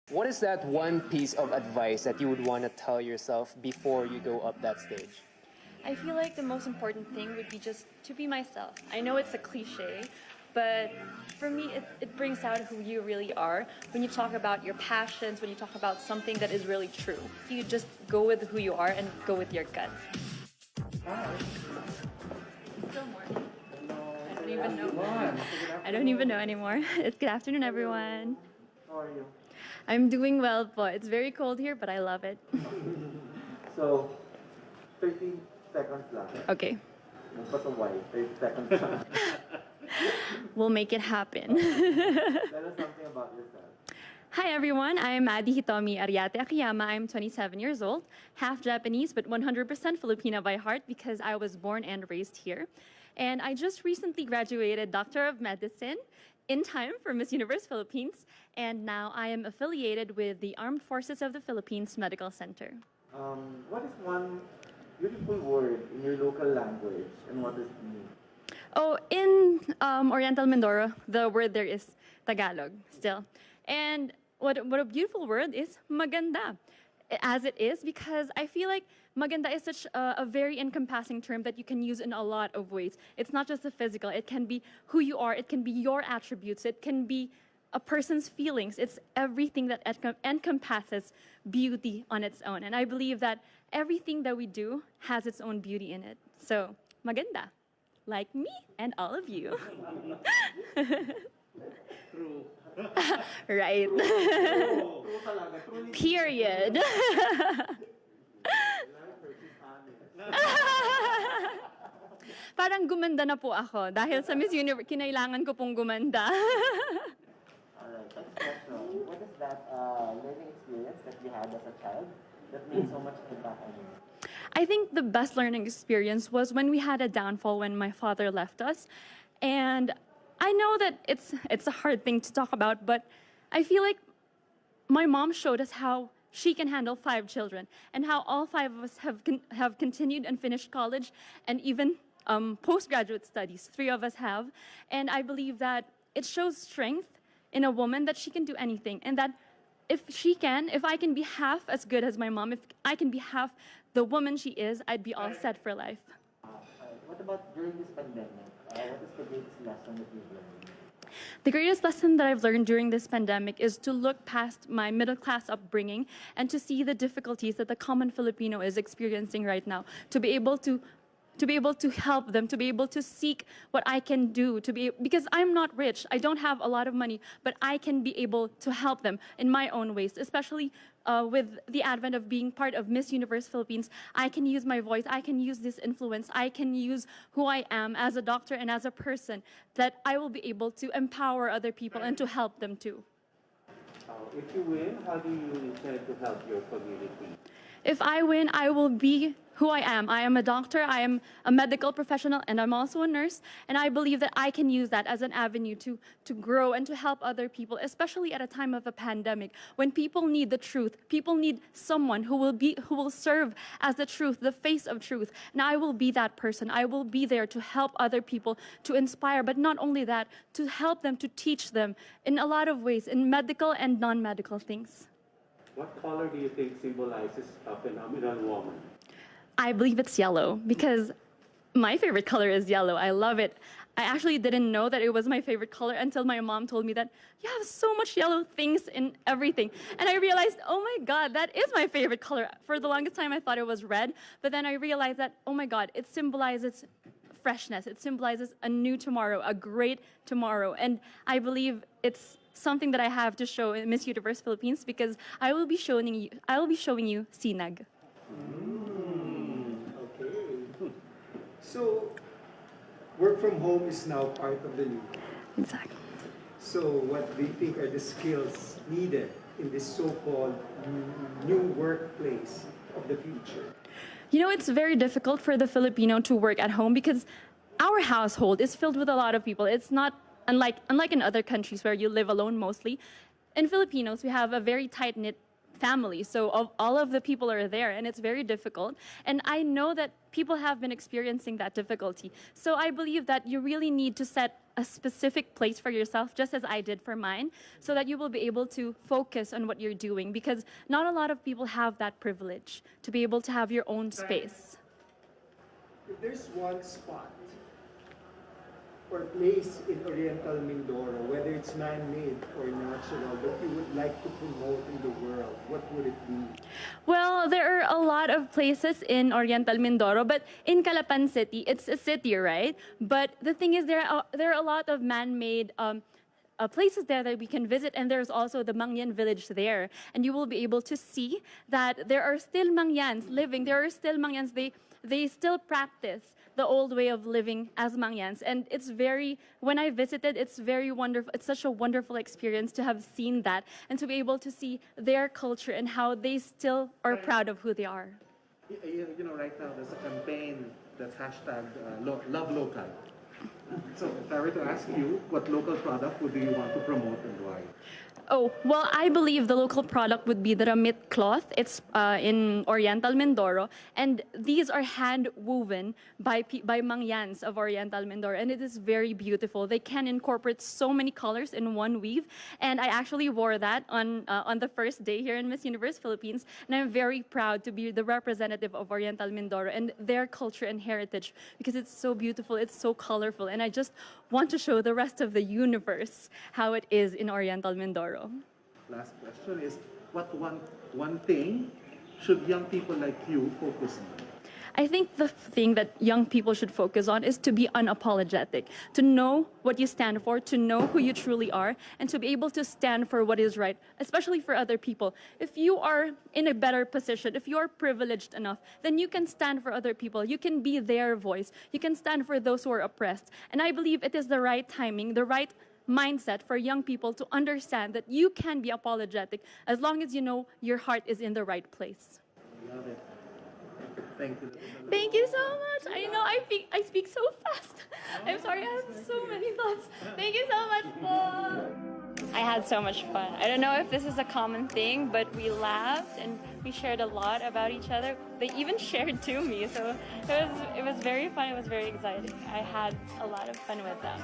What is that one piece of advice that you would want to tell yourself before you go up that stage? I feel like the most important thing would be just to be myself. I know it's a cliche, but for me, it brings out who you really are. When you talk about your passions, when you talk about something that is really true, you just go with who you are and go with your gut. It's still morning. I don't even know. I don't even know anymore. It's good afternoon, everyone. How are you? I'm doing well, but it's very cold here, but I love it. So, 30 seconds lang. Okay, Nagpatuway, 30 seconds lang. we'll make it happen. Tell us something about yourself. Hi everyone, I'm Adee Hitomi Akiyama. I'm 27 years old, half Japanese but 100% Filipina by heart because I was born and raised here. And I just recently graduated Doctor of Medicine in time for Miss Universe Philippines, and now I am affiliated with the Armed Forces of the Philippines Medical Center. What is one beautiful word in your local language and what does it mean? Oh, in Oriental Mindoro, the word there is Tagalog still. And what a beautiful word is maganda, as it is, because I feel like maganda is such a very encompassing term that you can use in a lot of ways. It's not just the physical, it can be who you are, it can be your attributes, it can be a person's feelings. It's everything that encompasses beauty on its own. And I believe that everything that we do has its own beauty in it. So, maganda, like me and all of you. True. Right. True talaga. Truly. Period. Parang gumanda na po ako dahil sa Miss Universe, kinailangan ko pong gumanda. Alright, next question. What is that learning experience that you had as a child that made so much impact on you? I think the best learning experience was when we had a downfall when my father left us. And I know that it's a hard thing to talk about, but I feel like my mom showed us how she can handle 5 children and how all 5 of us have continued and finished college and even postgraduate studies. 3 of us have. And I believe that it shows strength in a woman that she can do anything, and that if I can be half as good as my mom, if I can be half the woman she is, I'd be all set for life. What about during this pandemic? What is the greatest lesson that you've learned? The greatest lesson that I've learned during this pandemic is to look past my middle-class upbringing and to see the difficulties that the common Filipino is experiencing right now, to be able to help them, to be able to seek what I can do, because I'm not rich, I don't have a lot of money, but I can be able to help them in my own ways, especially with the advent of being part of Miss Universe Philippines. I can use my voice, I can use this influence, I can use who I am as a doctor and as a person, that I will be able to empower other people and to help them too. If you win, how do you intend to help your community? If I win, I will be who I am. I am a doctor, I am a medical professional, and I'm also a nurse. And I believe that I can use that as an avenue to grow and to help other people, especially at a time of a pandemic, when people need the truth. People need someone who will serve as the truth, the face of truth. And I will be that person. I will be there to help other people, to inspire, but not only that, to help them, to teach them in a lot of ways, in medical and non-medical things. What color do you think symbolizes a phenomenal woman? I believe it's yellow because my favorite color is yellow. I love it. I actually didn't know that it was my favorite color until my mom told me that you have so much yellow things in everything. And I realized, oh my God, that is my favorite color. For the longest time, I thought it was red. But then I realized that, oh my God, it symbolizes freshness. It symbolizes a new tomorrow, a great tomorrow. And I believe it's something that I have to show in Miss Universe Philippines because I will be showing you sinag. Okay. So, work from home is now part of the new. Exactly. So, what do you think are the skills needed in this so-called new workplace of the future? You know, it's very difficult for the Filipino to work at home because our household is filled with a lot of people. It's not unlike in other countries where you live alone mostly. In Filipinos, we have a very tight-knit family, so all of the people are there, and it's very difficult. And I know that people have been experiencing that difficulty. So I believe that you really need to set a specific place for yourself, just as I did for mine, so that you will be able to focus on what you're doing, because not a lot of people have that privilege to be able to have your own space. If there's one spot or place in Oriental Mindoro, whether it's man-made or natural, that you would like to promote in the world, what would it be? Well, there are a lot of places in Oriental Mindoro, but in Calapan City, it's a city, right? But the thing is, there are a lot of man-made places there that we can visit, and there's also the Mangyan village there, and you will be able to see that there are still Mangyans living. There are still Mangyans. They still practice the old way of living as Mangyans, and when I visited, it's very wonderful. It's such a wonderful experience to have seen that and to be able to see their culture and how they still are proud of who they are. You know, right now there's a campaign that's hashtag Love Local. So if I were to ask you, what local product would you want to promote and why? Oh, well, I believe the local product would be the Ramit cloth. It's in Oriental Mindoro, and these are hand woven by Mangyans of Oriental Mindoro, and it is very beautiful. They can incorporate so many colors in one weave, and I actually wore that on the first day here in Miss Universe Philippines, and I'm very proud to be the representative of Oriental Mindoro and their culture and heritage, because it's so beautiful, it's so colorful, and I just want to show the rest of the universe how it is in Oriental Mindoro. Last question is, what one thing should young people like you focus on? I think the thing that young people should focus on is to be unapologetic, to know what you stand for, to know who you truly are, and to be able to stand for what is right, especially for other people. If you are in a better position, if you are privileged enough, then you can stand for other people. You can be their voice. You can stand for those who are oppressed. And I believe it is the right timing, the right mindset for young people to understand that you can be apologetic as long as you know your heart is in the right place. Love it. Thank you. Thank you so much. I know I speak so fast. I'm sorry, I have so many thoughts. Thank you so much, Paul. I had so much fun. I don't know if this is a common thing, but we laughed and we shared a lot about each other. They even shared to me, so it was very fun. It was very exciting. I had a lot of fun with them.